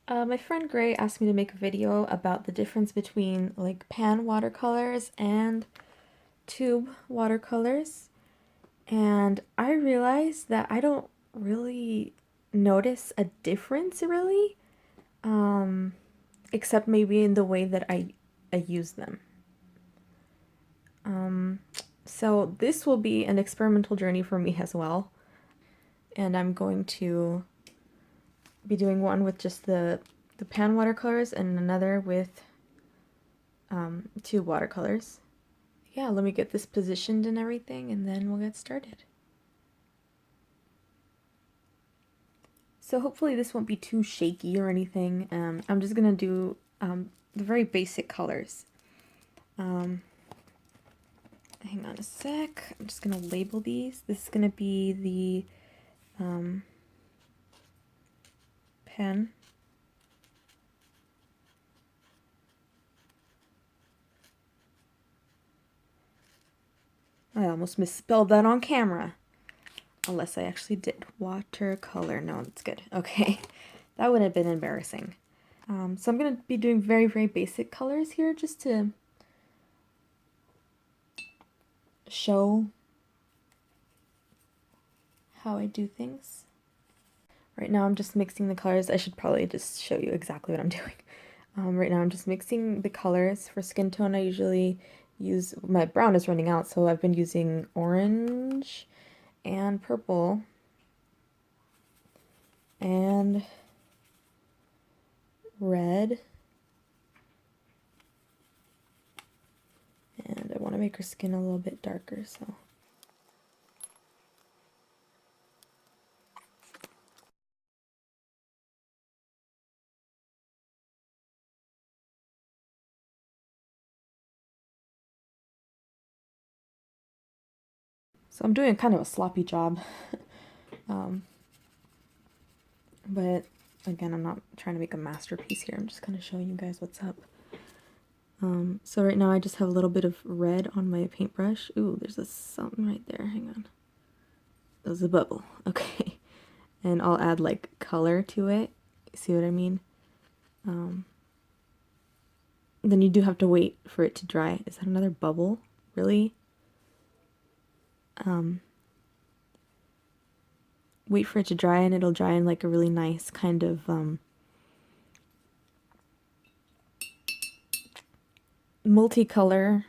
My friend Gray asked me to make a video about the difference between like pan watercolors and tube watercolors, and I realized that I don't really notice a difference really, um, except maybe in the way that I use them. Um, so this will be an experimental journey for me as well, and I'm going to be doing one with just the pan watercolors and another with tube watercolors. Yeah, let me get this positioned and everything, and then we'll get started. So hopefully this won't be too shaky or anything. I'm just gonna do the very basic colors. Um, Hang on a sec. I'm just gonna label these. This is gonna be the pen. I almost misspelled that on camera. Unless I actually did. Watercolor. No, that's good. Okay. That would have been embarrassing. So I'm going to be doing very, very basic colors here just to show how I do things. Right now I'm just mixing the colors. I should probably just show you exactly what I'm doing. Right now I'm just mixing the colors. For skin tone I usually use, my brown is running out, so I've been using orange and purple and red. And I want to make her skin a little bit darker, so. So I'm doing kind of a sloppy job. um, but again, I'm not trying to make a masterpiece here. I'm just kind of showing you guys what's up. So right now I just have a little bit of red on my paintbrush. Ooh, there's something right there. Hang on. There's a bubble. Okay. And I'll add like color to it. See what I mean? Then you do have to wait for it to dry. Is that another bubble? Really? Wait for it to dry, and it'll dry in like a really nice kind of multicolor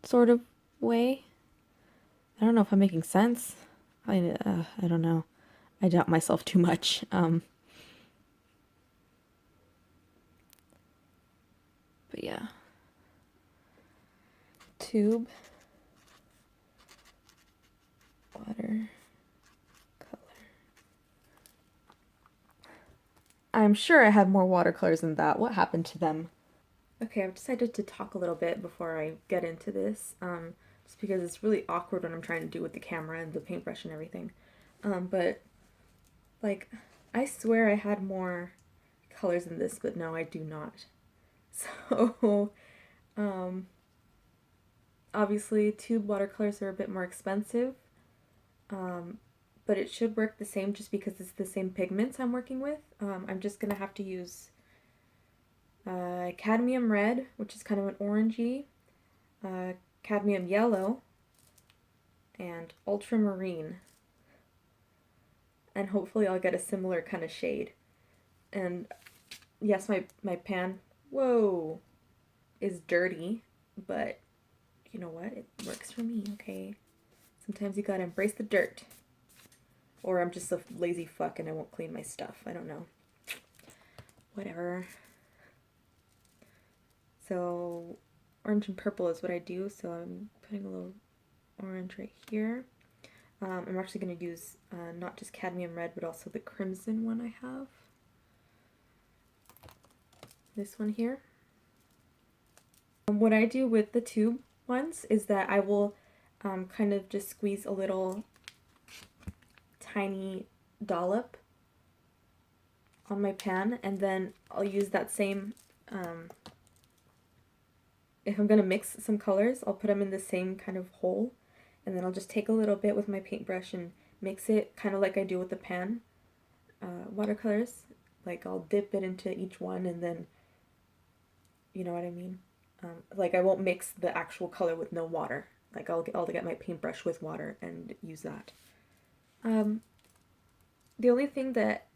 sort of way. I don't know if I'm making sense. I don't know. I doubt myself too much. But yeah. Tube. Water. Color. I'm sure I had more watercolors than that. What happened to them? Okay, I've decided to talk a little bit before I get into this, just because it's really awkward when I'm trying to do with the camera and the paintbrush and everything. But, like, I swear I had more colors than this, but no, I do not. So, um, obviously, tube watercolors are a bit more expensive, but it should work the same just because it's the same pigments I'm working with. I'm just going to have to use cadmium red, which is kind of an orangey, cadmium yellow, and ultramarine. And hopefully I'll get a similar kind of shade. And yes, my pan, whoa, is dirty, but you know what? It works for me, okay? Sometimes you gotta embrace the dirt. Or I'm just a lazy fuck and I won't clean my stuff. I don't know. Whatever. So, orange and purple is what I do, so I'm putting a little orange right here. I'm actually going to use not just cadmium red, but also the crimson one I have. This one here. What I do with the tube ones is that I will kind of just squeeze a little tiny dollop on my pan, and then I'll use that same, if I'm going to mix some colors, I'll put them in the same kind of hole, and then I'll just take a little bit with my paintbrush and mix it kind of like I do with the pan watercolors, Like I'll dip it into each one and then, you know what I mean? Like I won't mix the actual color with no water. Like I'll get my paintbrush with water and use that. Um, the only thing that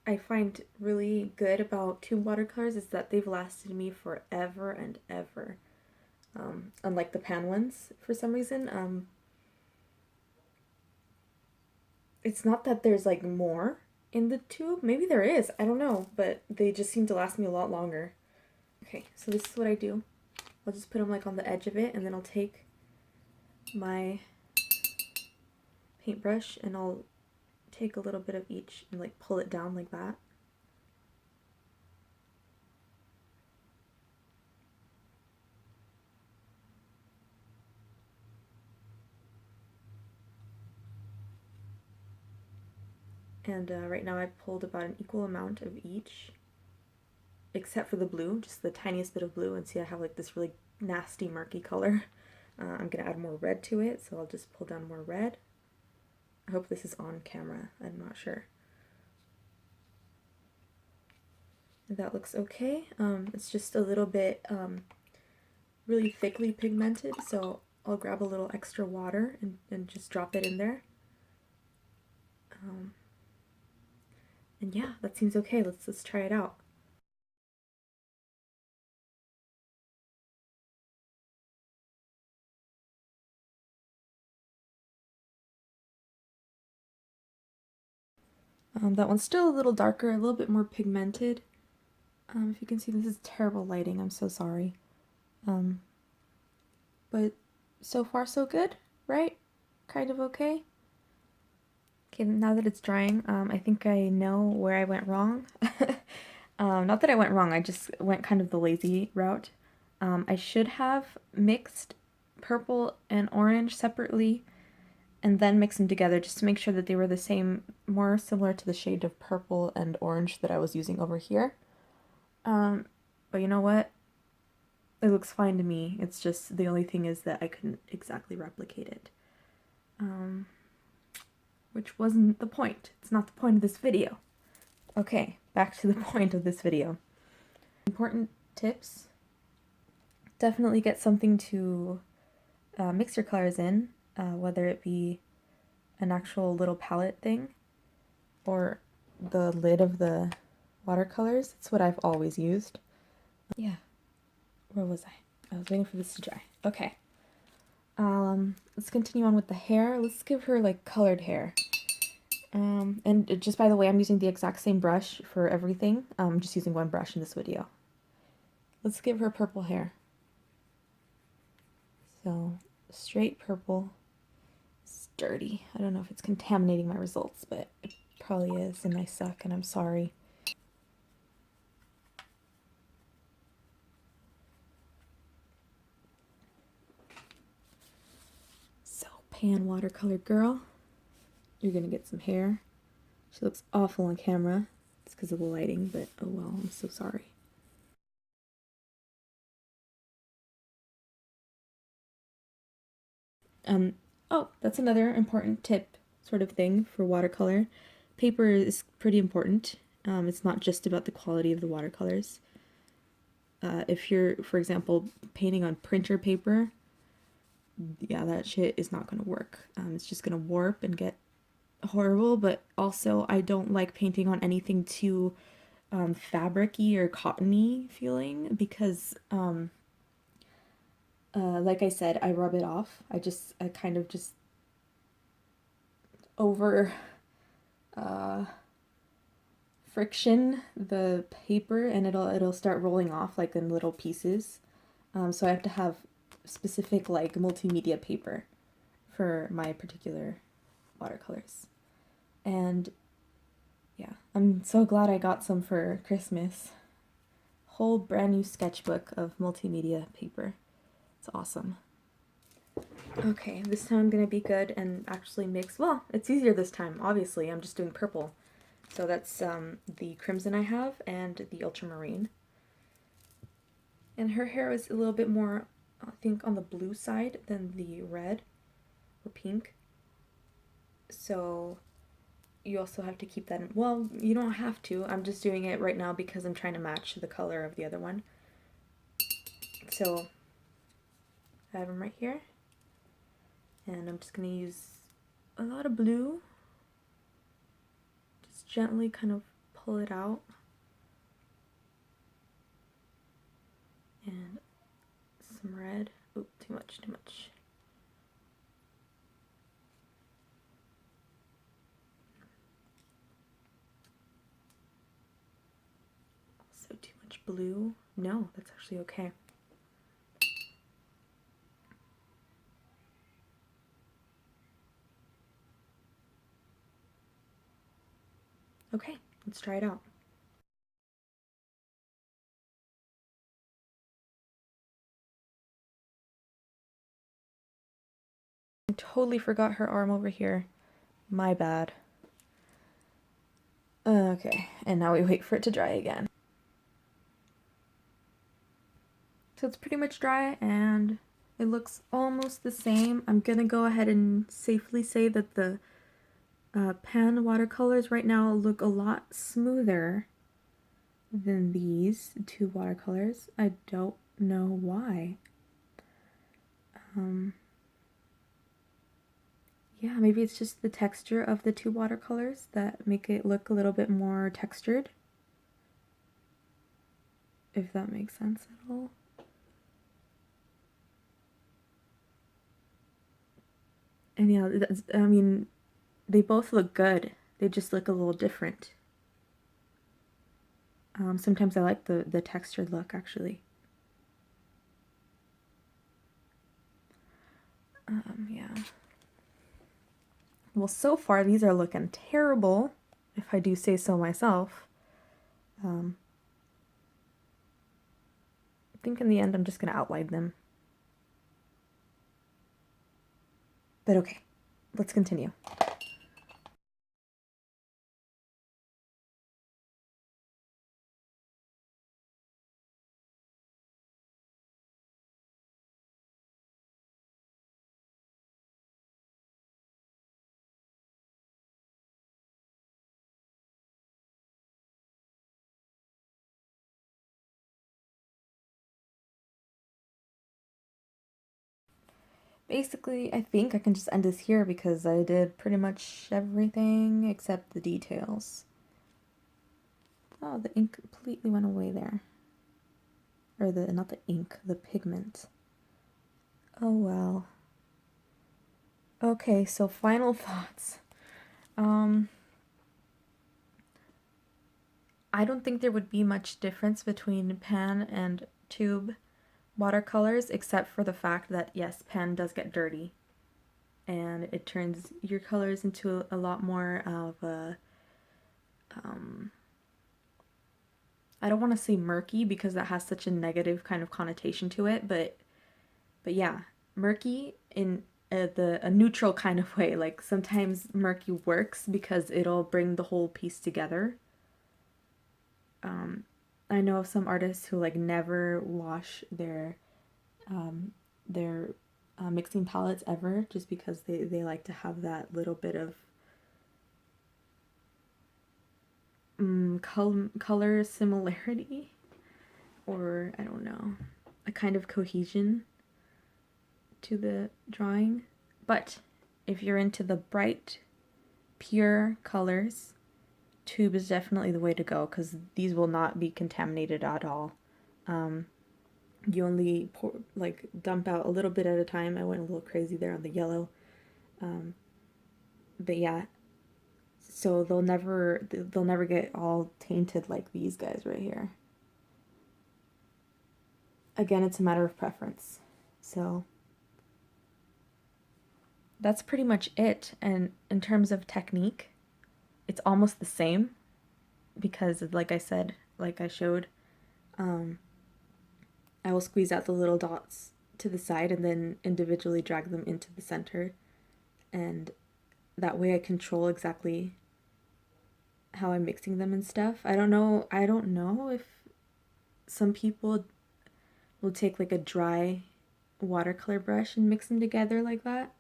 I find really good about tube watercolors is that they've lasted me forever and ever. Unlike the pan ones, for some reason. It's not that there's like more in the tube. Maybe there is. I don't know, but they just seem to last me a lot longer. Okay, so this is what I do. I'll just put them like on the edge of it, and then I'll take my paintbrush and I'll take a little bit of each and like pull it down like that. And right now I've pulled about an equal amount of each, except for the blue, just the tiniest bit of blue. And see, I have like this really nasty murky color. I'm gonna add more red to it, so I'll just pull down more red. I hope this is on camera, I'm not sure. That looks okay. It's just a little bit really thickly pigmented, so I'll grab a little extra water and just drop it in there. And yeah, that seems okay. Let's try it out. That one's still a little darker, a little bit more pigmented. If you can see, this is terrible lighting. I'm so sorry. But so far so good, right? Kind of okay. Okay, now that it's drying, I think I know where I went wrong. Not that I went wrong, I just went kind of the lazy route. I should have mixed purple and orange separately and then mix them together just to make sure that they were the same, more similar to the shade of purple and orange that I was using over here. But you know what? It looks fine to me. It's just the only thing is that I couldn't exactly replicate it. Which wasn't the point. It's not the point of this video. Okay, back to the point of this video. Important tips. Definitely get something to mix your colors in, whether it be an actual little palette thing or the lid of the watercolors. It's what I've always used. Yeah, where was I? I was waiting for this to dry. Okay. Let's continue on with the hair. Let's give her like colored hair. And just by the way, I'm using the exact same brush for everything. I'm just using one brush in this video. Let's give her purple hair. So, straight purple. It's dirty. I don't know if it's contaminating my results, but it probably is, and I suck, and I'm sorry. So, pan watercolor girl. You're gonna get some hair. She looks awful on camera. It's because of the lighting, but oh well, I'm so sorry. Oh, that's another important tip sort of thing for watercolor. Paper is pretty important. It's not just about the quality of the watercolors. If you're, for example, painting on printer paper, yeah, that shit is not going to work. It's just going to warp and get horrible, but also I don't like painting on anything too fabric-y or cottony feeling because like I said, I rub it off. I kind of just over friction the paper and it'll start rolling off like in little pieces. So I have to have specific like multimedia paper for my particular watercolors. And yeah, I'm so glad I got some for Christmas. Whole brand new sketchbook of multimedia paper. It's awesome. Okay, this time I'm gonna be good and actually mix. Well, it's easier this time, obviously. I'm just doing purple. So that's the crimson I have and the ultramarine. And her hair is a little bit more, I think, on the blue side than the red or pink. So you also have to keep that in. Well, you don't have to. I'm just doing it right now because I'm trying to match the color of the other one. So I have them right here. And I'm just going to use a lot of blue. Just gently kind of pull it out. And some red. Oop, too much, too much. Also too much blue. No, that's actually okay. Okay, let's try it out. I totally forgot her arm over here. My bad. Okay, and now we wait for it to dry again. So it's pretty much dry and it looks almost the same. I'm gonna go ahead and safely say that the pan watercolors right now look a lot smoother than these two watercolors. I don't know why. Yeah, maybe it's just the texture of the two watercolors that make it look a little bit more textured. If that makes sense at all. And yeah, I mean, they both look good. They just look a little different. Sometimes I like the textured look, actually. Yeah. Well, so far these are looking terrible, if I do say so myself. I think in the end I'm just going to outline them. But okay, let's continue. Basically, I think I can just end this here because I did pretty much everything except the details. Oh, the ink completely went away there. Or not the ink, the pigment. Oh well. Okay, so final thoughts. I don't think there would be much difference between pan and tube watercolors except for the fact that yes, pan does get dirty and it turns your colors into a lot more of a I don't want to say murky because that has such a negative kind of connotation to it, but yeah, murky in a neutral kind of way. Like sometimes murky works because it'll bring the whole piece together. I know of some artists who like never wash their mixing palettes ever just because they like to have that little bit of color similarity, or I don't know, a kind of cohesion to the drawing. But if you're into the bright, pure colors, tube is definitely the way to go because these will not be contaminated at all. You only like dump out a little bit at a time. I went a little crazy there on the yellow. But yeah, so they'll never get all tainted like these guys right here. Again, it's a matter of preference. So that's pretty much it. And in terms of technique, it's almost the same because like I said, like I showed, I will squeeze out the little dots to the side and then individually drag them into the center. And that way I control exactly how I'm mixing them and stuff. I don't know if some people will take like a dry watercolor brush and mix them together like that.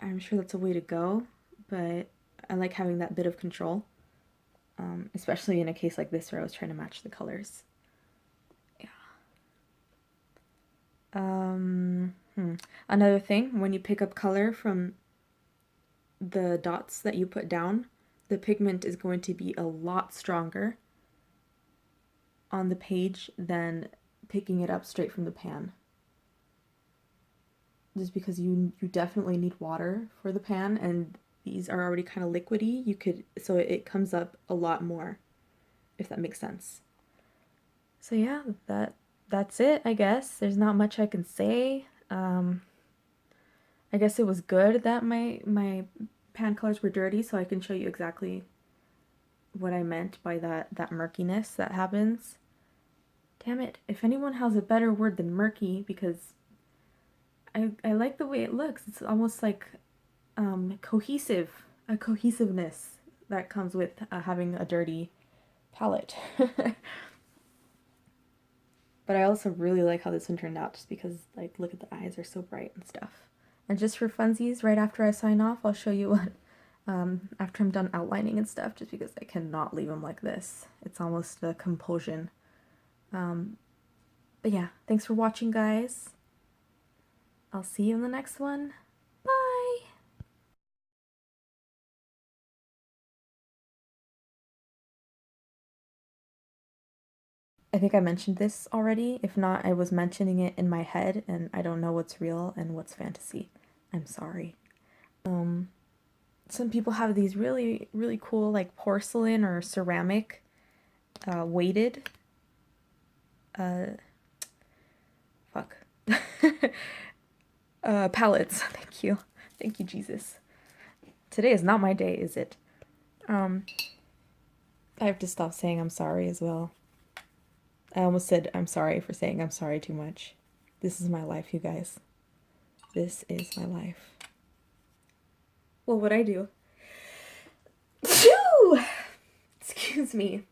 I'm sure that's a way to go, but I like having that bit of control, especially in a case like this where I was trying to match the colors. Yeah. Another thing, when you pick up color from the dots that you put down, the pigment is going to be a lot stronger on the page than picking it up straight from the pan. Just because you definitely need water for the pan, and these are already kind of liquidy, so it comes up a lot more, if that makes sense. So yeah, that's it, I guess. There's not much I can say. I guess it was good that my pan colors were dirty, so I can show you exactly what I meant by that murkiness that happens. Damn it, if anyone has a better word than murky, because I like the way it looks. It's almost like cohesive, a cohesiveness that comes with having a dirty palette. But I also really like how this one turned out, just because, like, look at the eyes, are so bright and stuff. And just for funsies, right after I sign off, I'll show you what, after I'm done outlining and stuff, just because I cannot leave them like this. It's almost a compulsion. But yeah, thanks for watching, guys. I'll see you in the next one. Bye! I think I mentioned this already. If not, I was mentioning it in my head, and I don't know what's real and what's fantasy. I'm sorry. Some people have these really, really cool, like, porcelain or ceramic weighted fuck palettes. Thank you. Thank you, Jesus. Today is not my day, is it? I have to stop saying I'm sorry as well. I almost said I'm sorry for saying I'm sorry too much. This is my life, you guys. This is my life. Well, what I do. Excuse me.